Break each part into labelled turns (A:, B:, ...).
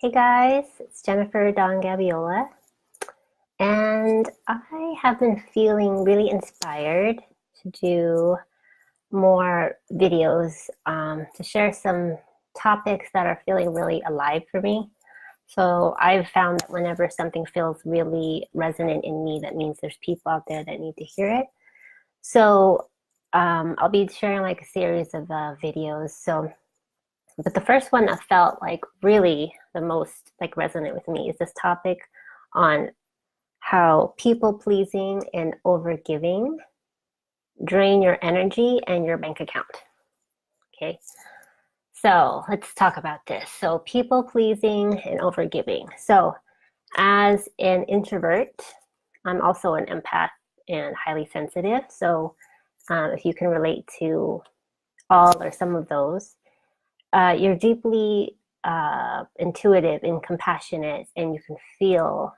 A: Hey guys, it's Jennifer Don Gabiola, and I have been feeling really inspired to do more videos to share some topics that are feeling really alive for me. So I've found that whenever something feels really resonant in me, that means there's people out there that need to hear it. So I'll be sharing like a series of videos. But the first one that felt like really the most like resonant with me is this topic on how people pleasing and overgiving drain your energy and your bank account. Okay, so let's talk about this. So people pleasing and overgiving. So as an introvert, I'm also an empath and highly sensitive. So if you can relate to all or some of those, you're deeply intuitive and compassionate, and you can feel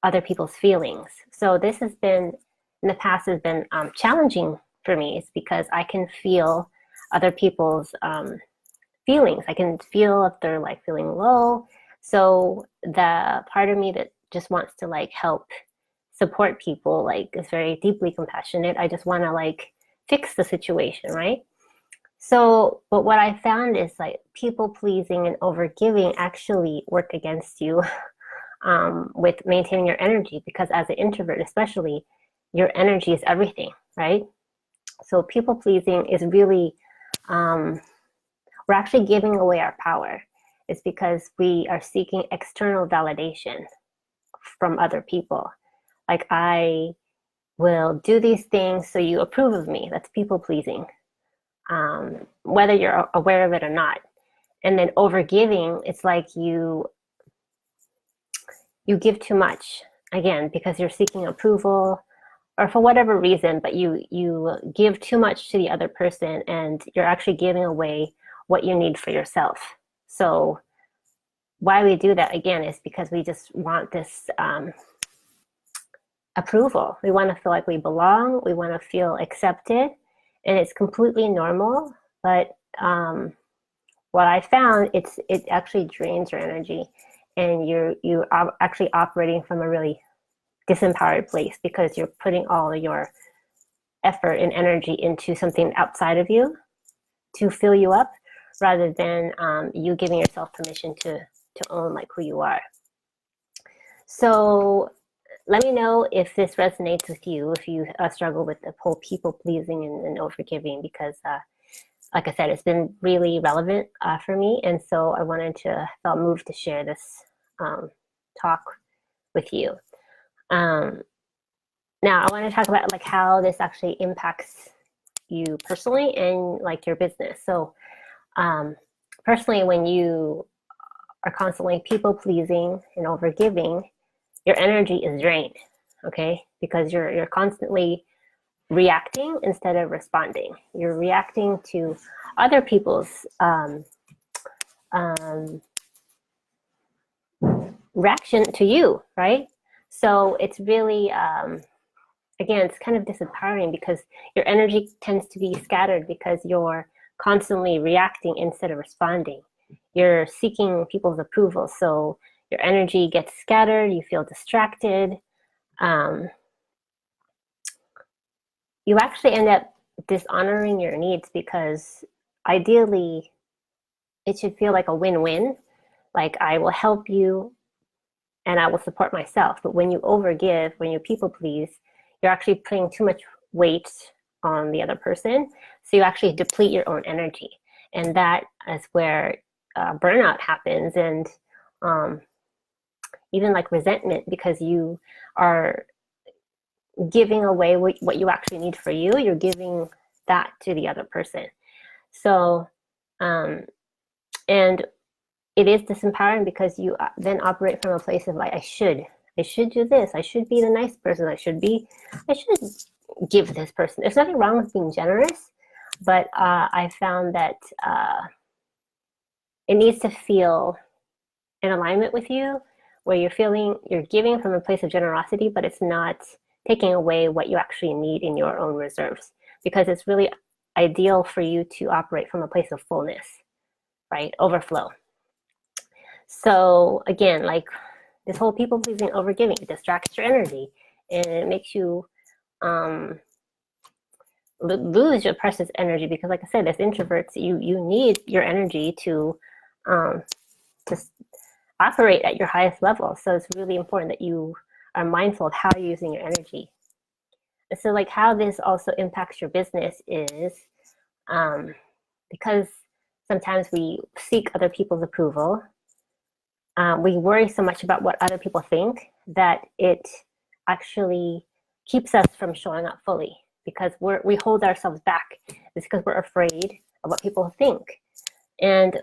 A: other people's feelings. So this has been, in the past, has been challenging for me. It's because I can feel other people's feelings. I can feel if they're like feeling low. So the part of me that just wants to like help support people, like is very deeply compassionate. I just want to like fix the situation, right? So, but what I found is like people pleasing and overgiving actually work against you with maintaining your energy, because as an introvert, especially, your energy is everything, right? So, people pleasing is really, we're actually giving away our power. It's because we are seeking external validation from other people. Like, I will do these things so you approve of me. That's people pleasing. Whether you're aware of it or not. And then overgiving, it's like you give too much, again, because you're seeking approval or for whatever reason, but you give too much to the other person, and you're actually giving away what you need for yourself. So why we do that, again, is because we just want this approval. We want to feel like we belong. We want to feel accepted, and it's completely normal. But what I found, it actually drains your energy, and you are actually operating from a really disempowered place, because you're putting all of your effort and energy into something outside of you to fill you up, rather than you giving yourself permission to own like who you are. So let me know if this resonates with you, if you struggle with the whole people pleasing and overgiving, because like I said, it's been really relevant for me. And so I wanted to, felt moved to share this talk with you. Now I want to talk about like how this actually impacts you personally and like your business. So personally, when you are constantly people pleasing and overgiving, your energy is drained, okay? Because you're constantly reacting instead of responding. You're reacting to other people's reaction to you, right? So it's really, again, it's kind of disempowering, because your energy tends to be scattered because you're constantly reacting instead of responding. You're seeking people's approval. So your energy gets scattered, you feel distracted. You actually end up dishonoring your needs, because ideally it should feel like a win-win. Like, I will help you and I will support myself. But when you overgive, when you people please, you're actually putting too much weight on the other person. So you actually deplete your own energy. And that is where burnout happens, and even like resentment, because you are giving away what you actually need for you. You're giving that to the other person. So, and it is disempowering, because you then operate from a place of like, I should do this. I should be the nice person. I should give this person. There's nothing wrong with being generous, but I found that it needs to feel in alignment with you, where you're giving from a place of generosity, but it's not taking away what you actually need in your own reserves, because it's really ideal for you to operate from a place of fullness, right? Overflow. So again, like this whole people pleasing, overgiving, it distracts your energy, and it makes you lose your precious energy, because like I said, as introverts, you need your energy to um, operate at your highest level. So it's really important that you are mindful of how you're using your energy. And so like how this also impacts your business is because sometimes we seek other people's approval. We worry so much about what other people think that it actually keeps us from showing up fully, because we hold ourselves back. It's because we're afraid of what people think. And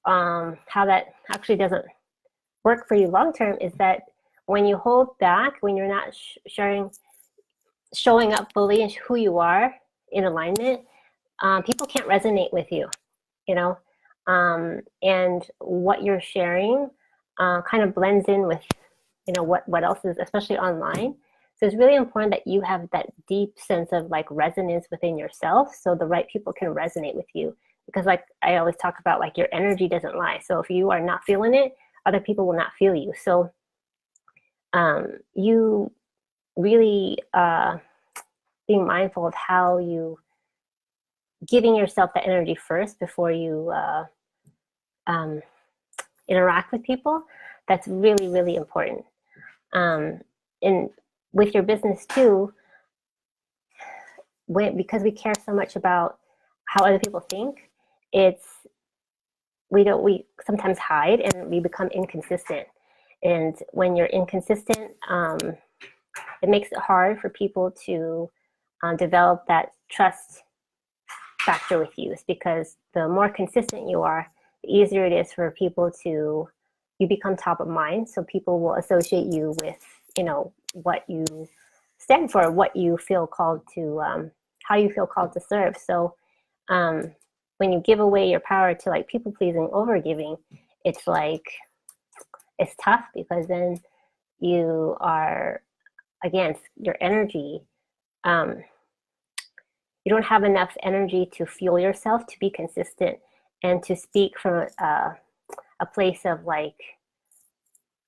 A: how that actually doesn't work for you long term is that when you hold back, when you're not showing up fully and who you are in alignment, people can't resonate with you, you know, and what you're sharing kind of blends in with, you know, what else is, especially online. So it's really important that you have that deep sense of like resonance within yourself, so the right people can resonate with you. Because like I always talk about, like your energy doesn't lie. So if you are not feeling it, other people will not feel you. So you really being mindful of how you giving yourself the energy first before you interact with people. That's really, really important. And with your business too, because we care so much about how other people think, we sometimes hide and we become inconsistent. And when you're inconsistent, it makes it hard for people to develop that trust factor with you. It's because the more consistent you are, the easier it is for people to, you become top of mind. So people will associate you with, you know, what you stand for, what you feel called to, how you feel called to serve. So when you give away your power to like people pleasing, over giving, it's like, it's tough, because then you are against your energy. You don't have enough energy to fuel yourself to be consistent and to speak from a place of like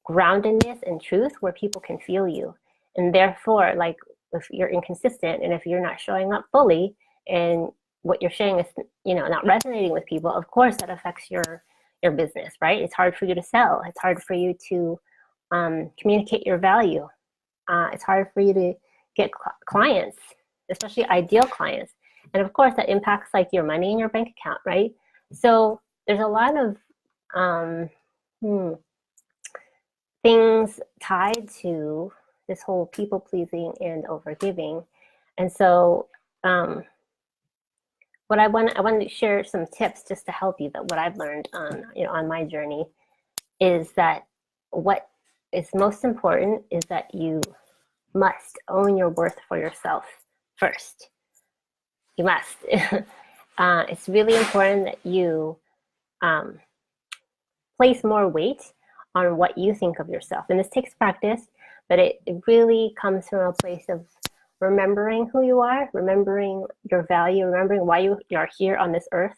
A: groundedness and truth where people can feel you. And therefore, like if you're inconsistent and if you're not showing up fully and what you're sharing is, you know, not resonating with people, of course that affects your business, right? It's hard for you to sell. It's hard for you to communicate your value. It's hard for you to get clients, especially ideal clients. And of course that impacts like your money in your bank account, right? So there's a lot of things tied to this whole people pleasing and overgiving. And so what I want to share some tips just to help you, that what I've learned on, you know, on my journey, is that what is most important is that you must own your worth for yourself first. You must. It's really important that you place more weight on what you think of yourself. And this takes practice, but it really comes from a place of remembering who you are, remembering your value, remembering why you are here on this earth,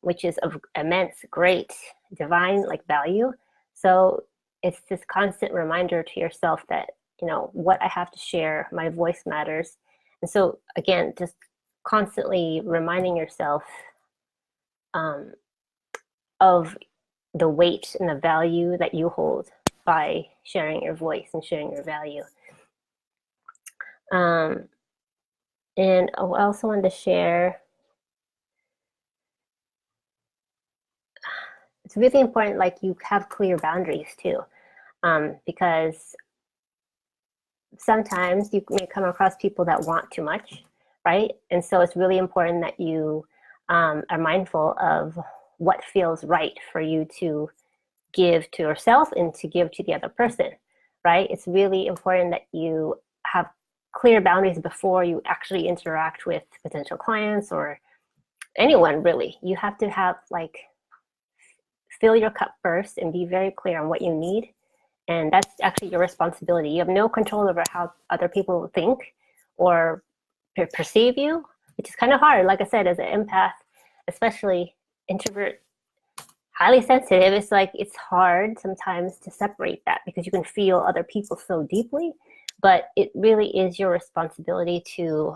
A: which is of immense, great, divine like value. So it's this constant reminder to yourself that, you know, what I have to share, my voice matters. And so again, just constantly reminding yourself of the weight and the value that you hold by sharing your voice and sharing your value. And I also wanted to share, it's really important, like you have clear boundaries too, because sometimes you may come across people that want too much, right? And so it's really important that you are mindful of what feels right for you to give to yourself and to give to the other person, right? It's really important that you have clear boundaries before you actually interact with potential clients or anyone, really. You have to have like, fill your cup first and be very clear on what you need. And that's actually your responsibility. You have no control over how other people think or perceive you, which is kind of hard. Like I said, as an empath, especially introvert, highly sensitive, it's like it's hard sometimes to separate that because you can feel other people so deeply, but it really is your responsibility to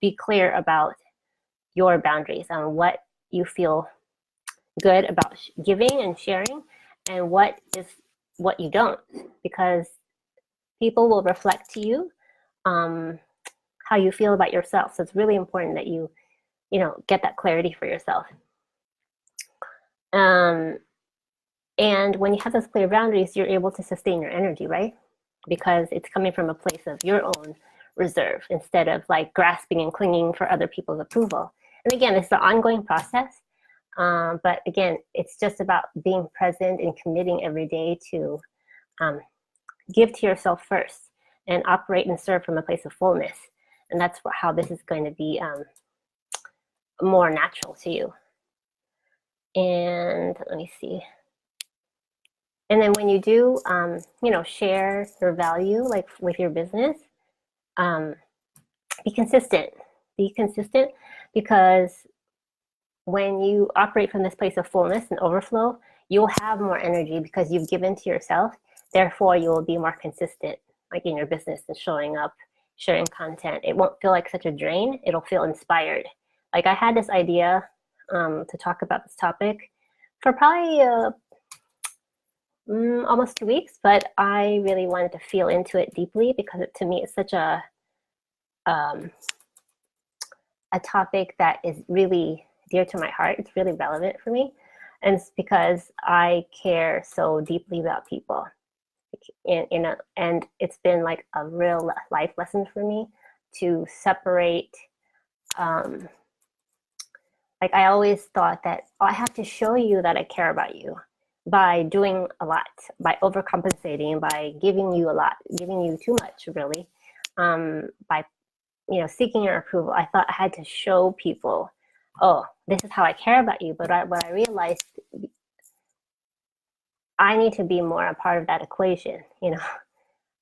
A: be clear about your boundaries on what you feel good about giving and sharing and what you don't, because people will reflect to you how you feel about yourself. So it's really important that you get that clarity for yourself. And when you have those clear boundaries, you're able to sustain your energy, right? Because it's coming from a place of your own reserve instead of like grasping and clinging for other people's approval. And again, it's an ongoing process. But again, it's just about being present and committing every day to give to yourself first and operate and serve from a place of fullness. And that's how this is going to be more natural to you. And let me see. And then when you do, share your value, like with your business, be consistent. Be consistent, because when you operate from this place of fullness and overflow, you'll have more energy because you've given to yourself. Therefore, you will be more consistent, like in your business and showing up, sharing content. It won't feel like such a drain. It'll feel inspired. Like I had this idea to talk about this topic for probably almost 2 weeks, but I really wanted to feel into it deeply because to me it's such a topic that is really dear to my heart. It's really relevant for me, and it's because I care so deeply about people. And it's been like a real life lesson for me to separate. Like I always thought that I have to show you that I care about you by doing a lot, by overcompensating, by giving you a lot, giving you too much, really, by seeking your approval. I thought I had to show people, oh, this is how I care about you. But what I realized, I need to be more a part of that equation.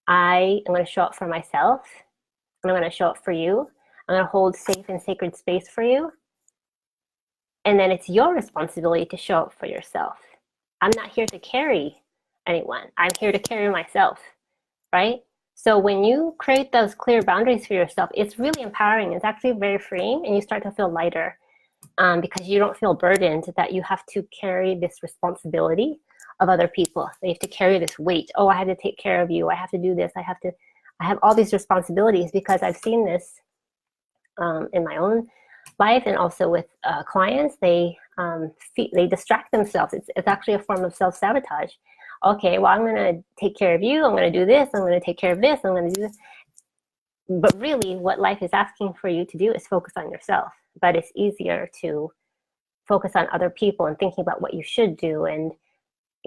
A: I am going to show up for myself, and I'm going to show up for you. I'm going to hold safe and sacred space for you. And then it's your responsibility to show up for yourself. I'm not here to carry anyone. I'm here to carry myself, right? So when you create those clear boundaries for yourself, it's really empowering. It's actually very freeing, and you start to feel lighter because you don't feel burdened that you have to carry this responsibility of other people. They have to carry this weight. Oh, I have to take care of you. I have to do this. I have all these responsibilities, because I've seen this in my own life and also with clients. They distract themselves. It's actually a form of self-sabotage. Okay, well, I'm going to take care of you. I'm going to do this. I'm going to take care of this. I'm going to do this. But really, what life is asking for you to do is focus on yourself. But it's easier to focus on other people and thinking about what you should do and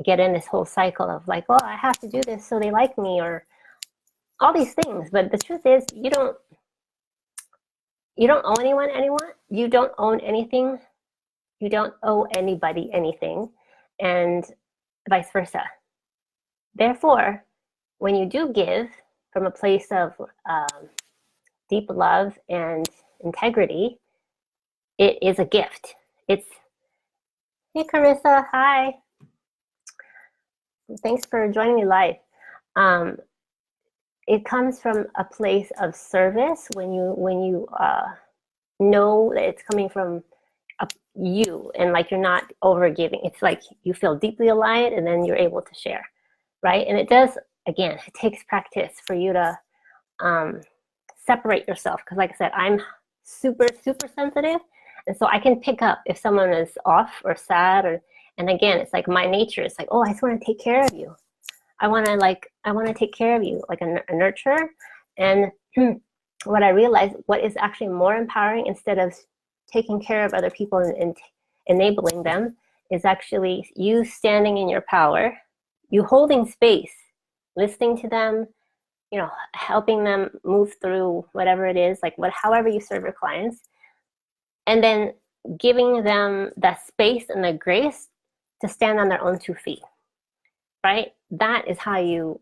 A: get in this whole cycle of like, well, I have to do this so they like me, or all these things. But the truth is, you don't owe anyone. You don't own anything. You don't owe anybody anything, and vice versa. Therefore, when you do give from a place of deep love and integrity, it is a gift. Hey, Carissa, hi. Thanks for joining me live. It comes from a place of service when you know that it's coming from you, and like you're not over giving. It's like you feel deeply aligned, and then you're able to share, right? And it does, again, it takes practice for you to separate yourself, because like I said, I'm super sensitive, and so I can pick up if someone is off or sad, and again, it's like my nature is like, oh, I just want to take care of you. I want to take care of you, like a nurturer. And what I realized, what is actually more empowering, instead of taking care of other people and enabling them, is actually you standing in your power, you holding space, listening to them, helping them move through whatever it is, like however you serve your clients, and then giving them the space and the grace to stand on their own 2 feet, right? That is how you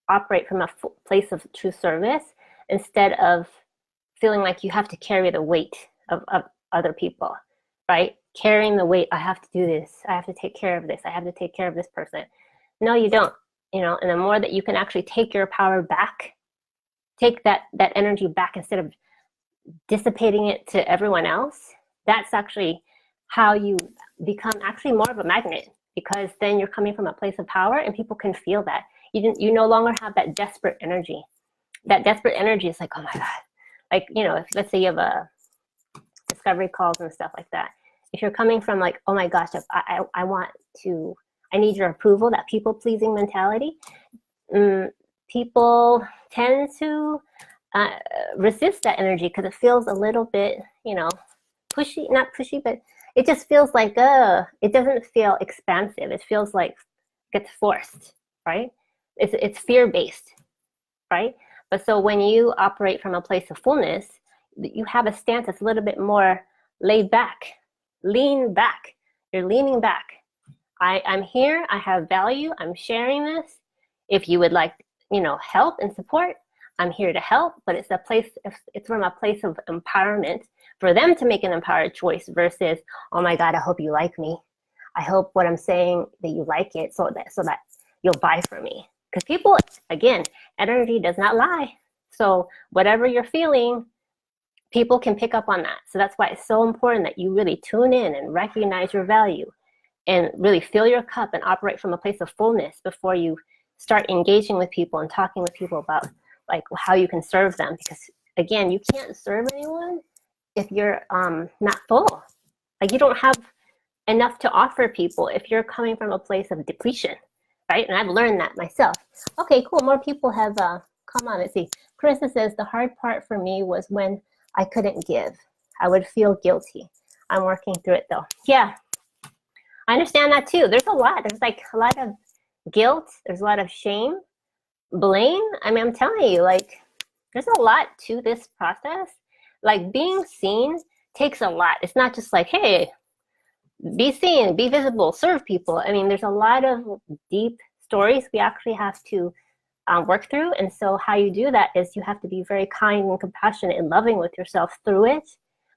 A: operate from a place of true service, instead of feeling like you have to carry the weight of other people, right? carrying the weight. I have to do this. I have to take care of this. I have to take care of this person. No, you don't. You know, and the more that you can actually take your power back, take that energy back instead of dissipating it to everyone else, that's actually how you become actually more of a magnet, because then you're coming from a place of power and people can feel that. You no longer have that desperate energy. That desperate energy is like, oh my God. Like, you know, if let's say you have a discovery calls and stuff like that. If you're coming from like, oh my gosh, I need your approval, that people pleasing mentality, people tend to resist that energy because it feels a little bit, you know, pushy, not pushy, but it just feels like, it doesn't feel expansive. It feels like it's forced, right? It's fear-based, right? But so when you operate from a place of fullness, you have a stance that's a little bit more laid back, lean back. You're leaning back. I'm here, I have value, I'm sharing this. If you would like, you know, help and support, I'm here to help, but it's from a place of empowerment for them to make an empowered choice versus, oh my God, I hope you like me. I hope what I'm saying that you like it so that you'll buy from me. Because people, again, energy does not lie. So whatever you're feeling, people can pick up on that. So that's why it's so important that you really tune in and recognize your value and really fill your cup and operate from a place of fullness before you start engaging with people and talking with people about like how you can serve them. Because again, you can't serve anyone if you're not full. Like you don't have enough to offer people if you're coming from a place of depletion, right? And I've learned that myself. Okay, cool. More people have come on. Let's see. Carissa says, the hard part for me was when I couldn't give. I would feel guilty. I'm working through it though. Yeah, I understand that too. There's a lot. There's like a lot of guilt. There's a lot of shame, blame. I mean, I'm telling you, like, there's a lot to this process. Like being seen takes a lot. It's not just like, hey, be seen, be visible, serve people. I mean, there's a lot of deep stories we actually have to work through. And so how you do that is you have to be very kind and compassionate and loving with yourself through it,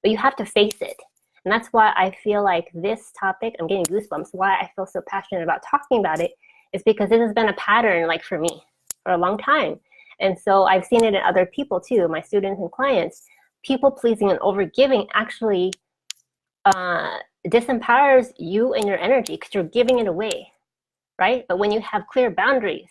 A: but you have to face it. And that's why I feel like this topic, I'm getting goosebumps, why I feel so passionate about talking about it is because it has been a pattern like for me for a long time. And so I've seen it in other people too, my students and clients. People pleasing and overgiving actually disempowers you and your energy because you're giving it away, right? But when you have clear boundaries,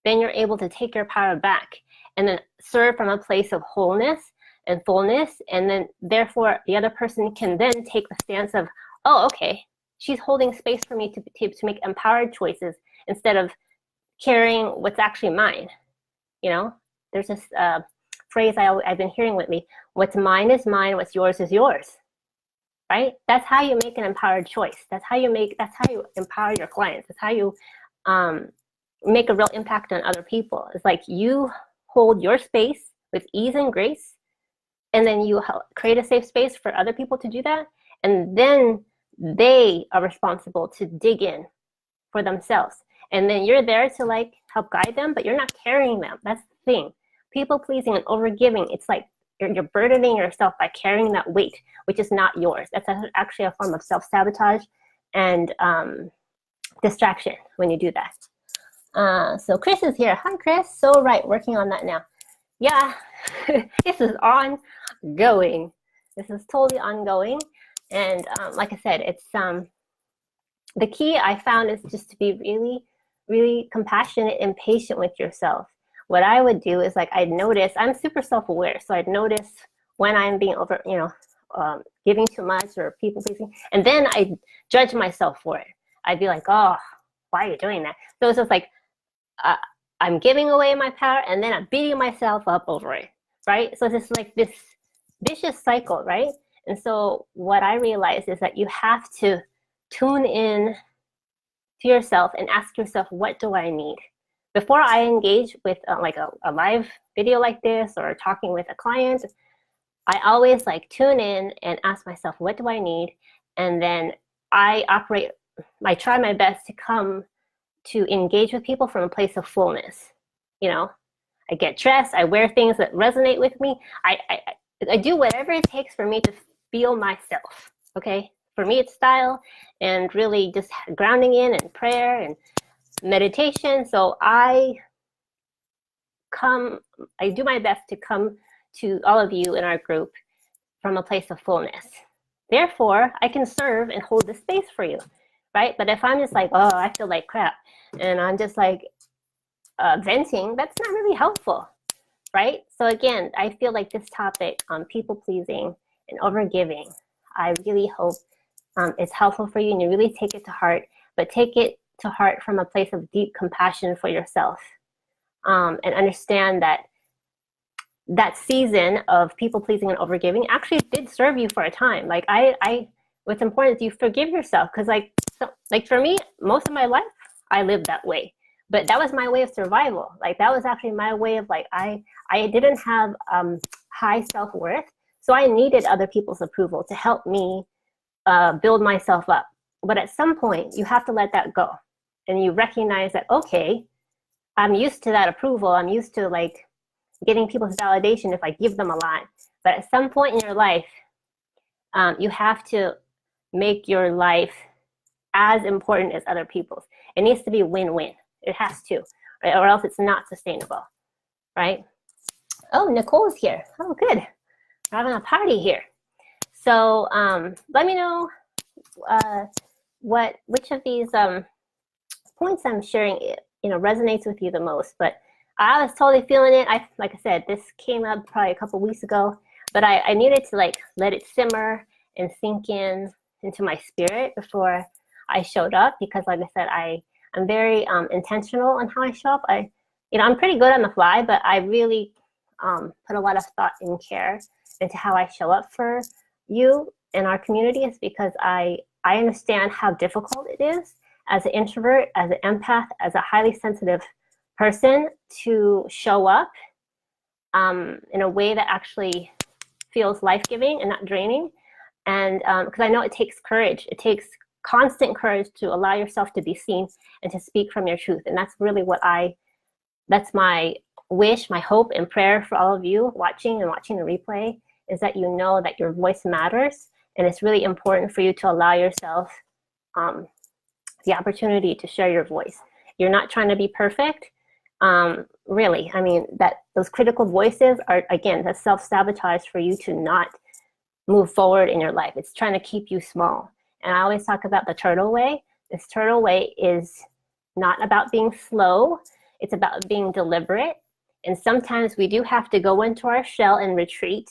A: then you're able to take your power back and then serve from a place of wholeness and fullness. And then therefore the other person can then take the stance of, oh, okay, she's holding space for me to make empowered choices instead of carrying what's actually mine. You know, there's this phrase I've been hearing lately, what's mine is mine, what's yours is yours, right? That's how you make an empowered choice. That's how you empower your clients. That's how you make a real impact on other people. It's like you hold your space with ease and grace, and then you create a safe space for other people to do that, and then they are responsible to dig in for themselves. And then you're there to like help guide them, but you're not carrying them. That's the thing. People pleasing and overgiving, it's like you're burdening yourself by carrying that weight, which is not yours. That's actually a form of self-sabotage and distraction when you do that. So Chris is here. Hi, Chris. So right, working on that now. Yeah, this is ongoing. This is totally ongoing. And like I said, it's the key I found is just to be really, really compassionate and patient with yourself. What I would do is like I'd notice, I'm super self-aware, so I'd notice when I'm being giving too much or people pleasing, and then I judge myself for it. I'd be like, oh, why are you doing that? So it's just like I'm giving away my power, and then I'm beating myself up over it, right? So it's just like this vicious cycle, right? And so what I realized is that you have to tune in to yourself and ask yourself, what do I need? Before I engage with like a live video like this or talking with a client, I always like tune in and ask myself, what do I need? And then I try my best to come to engage with people from a place of fullness. You know, I get dressed, I wear things that resonate with me. I do whatever it takes for me to feel myself, okay? for me, it's style and really just grounding in and prayer and meditation. So I do my best to come to all of you in our group from a place of fullness. Therefore, I can serve and hold the space for you, right? But if I'm just like, oh, I feel like crap, and I'm just like venting, that's not really helpful, right? So again, I feel like this topic on people pleasing and overgiving, I really hope it's helpful for you and you really take it to heart, but take it to heart from a place of deep compassion for yourself, and understand that that season of people pleasing and overgiving actually did serve you for a time. Like what's important is you forgive yourself, because like for me, most of my life I lived that way, but that was my way of survival. Like that was actually my way of like I didn't have high self-worth, so I needed other people's approval to help me build myself up. But at some point, you have to let that go, and you recognize that, okay, I'm used to that approval. I'm used to like getting people's validation if I give them a lot. But at some point in your life, you have to make your life as important as other people's. It needs to be win-win. It has to, right? Or else it's not sustainable, right? Oh, Nicole's here. Oh, good. We're having a party here. So let me know which of these points I'm sharing resonates with you the most. But I was totally feeling it. Like I said, this came up probably a couple weeks ago, but I needed to like let it simmer and sink in into my spirit before I showed up, because like I said, I'm very intentional on how I show up. I'm pretty good on the fly, but I really put a lot of thought and care into how I show up for you in our communities, because I understand how difficult it is as an introvert, as an empath, as a highly sensitive person to show up in a way that actually feels life-giving and not draining. And because I know it takes courage. It takes constant courage to allow yourself to be seen and to speak from your truth. And that's really that's my wish, my hope and prayer for all of you watching the replay, is that you know that your voice matters, and it's really important for you to allow yourself the opportunity to share your voice. You're not trying to be perfect, really. I mean, those critical voices are, again, that's self-sabotage for you to not move forward in your life. It's trying to keep you small. And I always talk about the turtle way. This turtle way is not about being slow. It's about being deliberate. And sometimes we do have to go into our shell and retreat,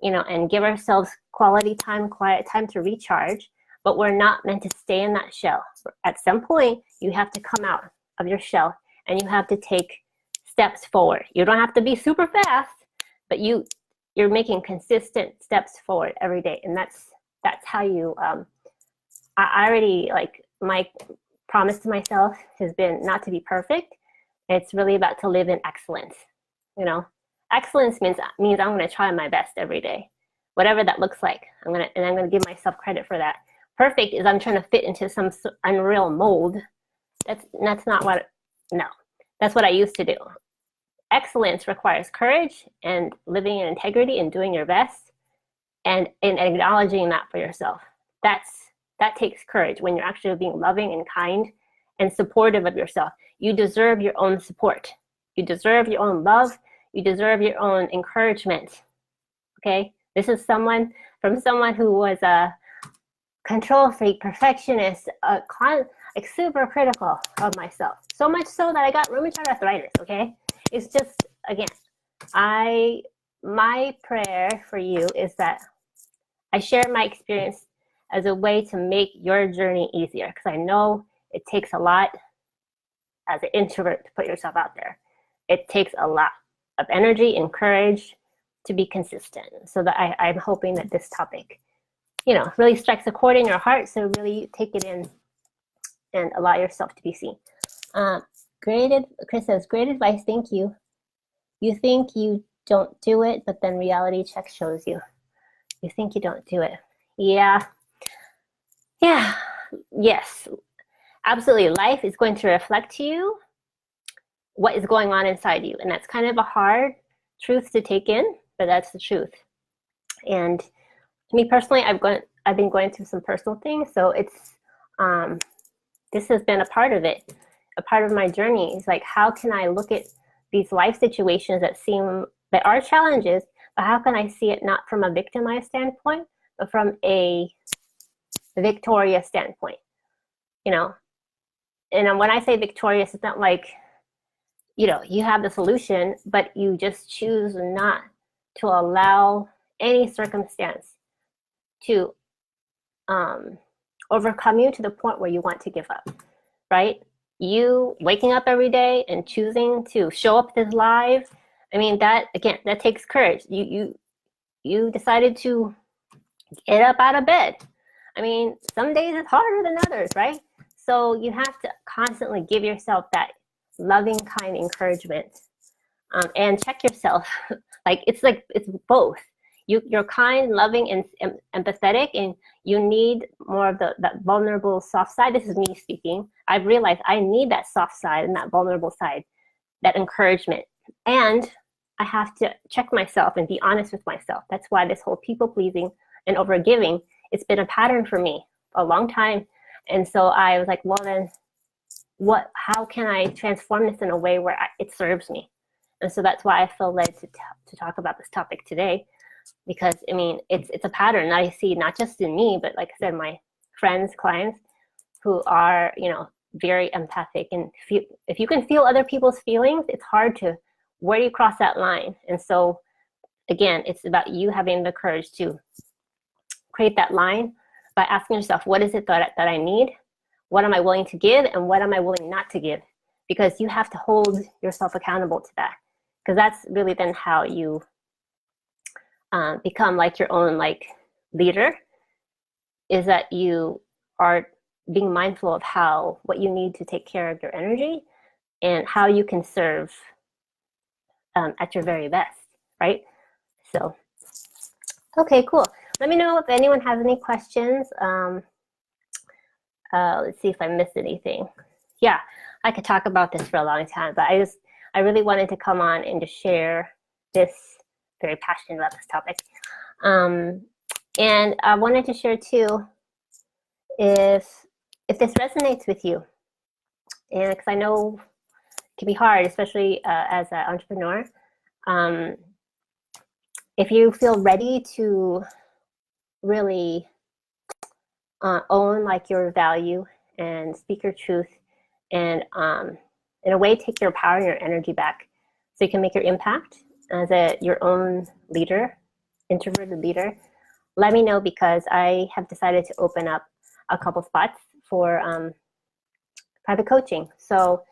A: and give ourselves quality time, quiet time to recharge. But we're not meant to stay in that shell. At some point, you have to come out of your shell and you have to take steps forward. You don't have to be super fast, but you're making consistent steps forward every day. And that's how you, I already, like, my promise to myself has been not to be perfect. It's really about to live in excellence. Excellence means I'm going to try my best every day, whatever that looks like. I'm going to give myself credit for that. Perfect is I'm trying to fit into some unreal mold. That's not that's what I used to do. Excellence requires courage and living in integrity and doing your best and acknowledging that for yourself. That takes courage when you're actually being loving and kind and supportive of yourself. You deserve your own support. You deserve your own love. You deserve your own encouragement. Okay? This is someone who was a control freak, perfectionist, like super critical of myself. So much so that I got rheumatoid arthritis, okay? It's just, again, my prayer for you is that I share my experience as a way to make your journey easier, because I know it takes a lot as an introvert to put yourself out there. It takes a lot of energy and courage to be consistent. So that I'm hoping that this topic, really strikes a chord in your heart. So really take it in and allow yourself to be seen. Chris says, great advice, thank you. You think you don't do it, but then reality check shows you. You think you don't do it. Yeah. Yes, absolutely. Life is going to reflect to you what is going on inside you. And that's kind of a hard truth to take in, but that's the truth. And to me personally, I've been going through some personal things, so it's this has been a part of it, a part of my journey. It's like, how can I look at these life situations that are challenges, but how can I see it not from a victimized standpoint, but from a victorious standpoint, you know? And when I say victorious, it's not like, you have the solution, but you just choose not to allow any circumstance to overcome you to the point where you want to give up, right? You waking up every day and choosing to show up this live, I mean, that takes courage. You decided to get up out of bed. I mean, some days it's harder than others, right? So you have to constantly give yourself that loving, kind encouragement, and check yourself. It's both. You're kind, loving, and empathetic, and you need more of that vulnerable, soft side. This is me speaking. I've realized I need that soft side and that vulnerable side, that encouragement. And I have to check myself and be honest with myself. That's why this whole people pleasing and overgiving, it's been a pattern for me a long time. And so I was like, well then, how can I transform this in a way where it serves me? And so that's why I feel led to talk about this topic today, because I mean, it's a pattern that I see not just in me, but like I said, my friends, clients who are, very empathic. And if you can feel other people's feelings, it's hard to, where do you cross that line? And so again, it's about you having the courage to create that line by asking yourself, what is it that I need? What am I willing to give? And what am I willing not to give? Because you have to hold yourself accountable to that. Because that's really then how you become like your own leader, is that you are being mindful of what you need to take care of your energy and how you can serve at your very best, right? So, okay, cool. Let me know if anyone has any questions. Let's see if I missed anything. Yeah, I could talk about this for a long time, but I really wanted to come on and to share this, very passionate about this topic. And I wanted to share too, if this resonates with you, and because I know it can be hard, especially as an entrepreneur, if you feel ready to really own your value and speak your truth, and in a way take your power and your energy back so you can make your impact as your own leader, introverted leader, let me know, because I have decided to open up a couple spots for private coaching. So,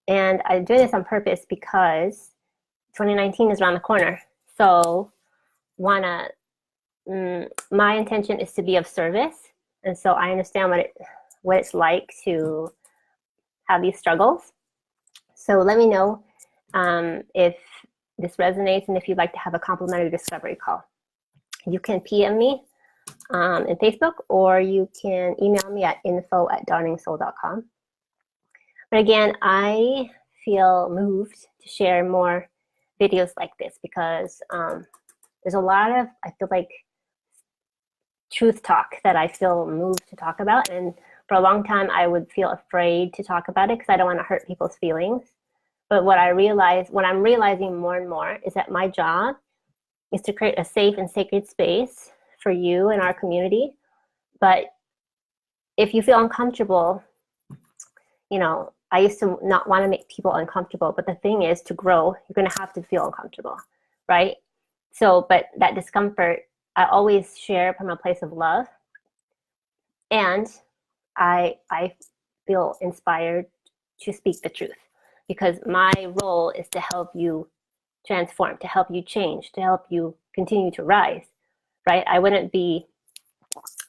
A: and I'm doing this on purpose because 2019 is around the corner. So my intention is to be of service. And so I understand what it's like to have these struggles. So let me know if this resonates and if you'd like to have a complimentary discovery call. You can PM me in Facebook, or you can email me at info@darningsoul.com. But again, I feel moved to share more videos like this because there's a lot of, I feel like, truth talk that I feel moved to talk about. And for a long time, I would feel afraid to talk about it because I don't want to hurt people's feelings. But what I'm realizing more and more is that my job is to create a safe and sacred space for you and our community. But if you feel uncomfortable, I used to not want to make people uncomfortable. But the thing is, to grow, you're going to have to feel uncomfortable, right? So, but that discomfort, I always share from a place of love. And I feel inspired to speak the truth, because my role is to help you transform, to help you change, to help you continue to rise, right? I wouldn't be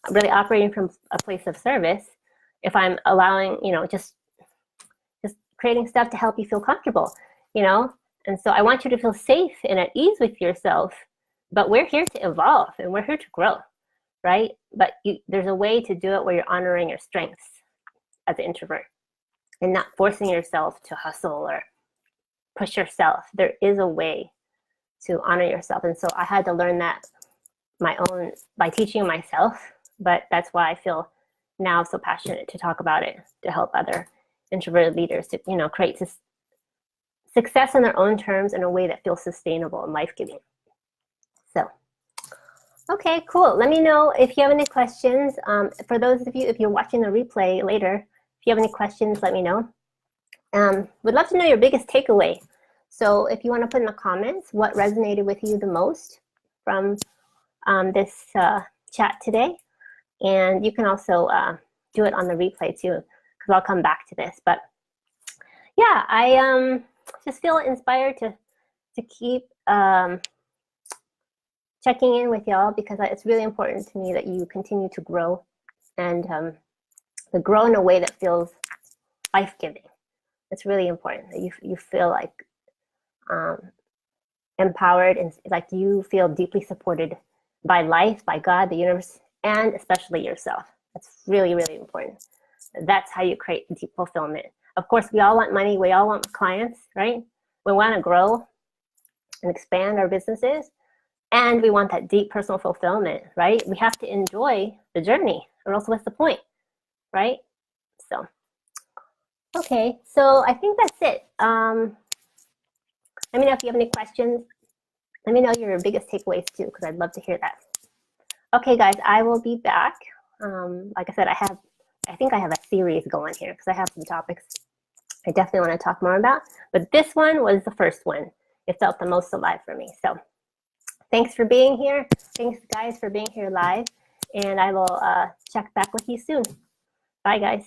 A: really operating from a place of service if I'm allowing, just creating stuff to help you feel comfortable, And so I want you to feel safe and at ease with yourself, but we're here to evolve and we're here to grow, right? But there's a way to do it where you're honoring your strengths as an introvert and not forcing yourself to hustle or push yourself. There is a way to honor yourself. And so I had to learn that by teaching myself, but that's why I feel now so passionate to talk about it, to help other introverted leaders to, you know, create success on their own terms in a way that feels sustainable and life-giving. So, okay, cool. Let me know if you have any questions. For those of you, if you're watching the replay later, if you have any questions, let me know. Would love to know your biggest takeaway. So if you want to put in the comments what resonated with you the most from this chat today. And you can also do it on the replay too, because I'll come back to this. But yeah, I just feel inspired to keep checking in with y'all, because it's really important to me that you continue to grow and to grow in a way that feels life-giving. It's really important that you feel like empowered and like you feel deeply supported by life, by God, the universe, and especially yourself. That's really, really important. That's how you create deep fulfillment. Of course, we all want money. We all want clients, right? We want to grow and expand our businesses. And we want that deep personal fulfillment, right? We have to enjoy the journey, or else what's the point, right? So, okay, so I think that's it. Let me know if you have any questions. Let me know your biggest takeaways too, because I'd love to hear that. Okay, guys, I will be back. Like I said, I think I have a series going here because I have some topics I definitely want to talk more about. But this one was the first one. It felt the most alive for me. So thanks for being here. Thanks, guys, for being here live. And I will check back with you soon. Bye, guys.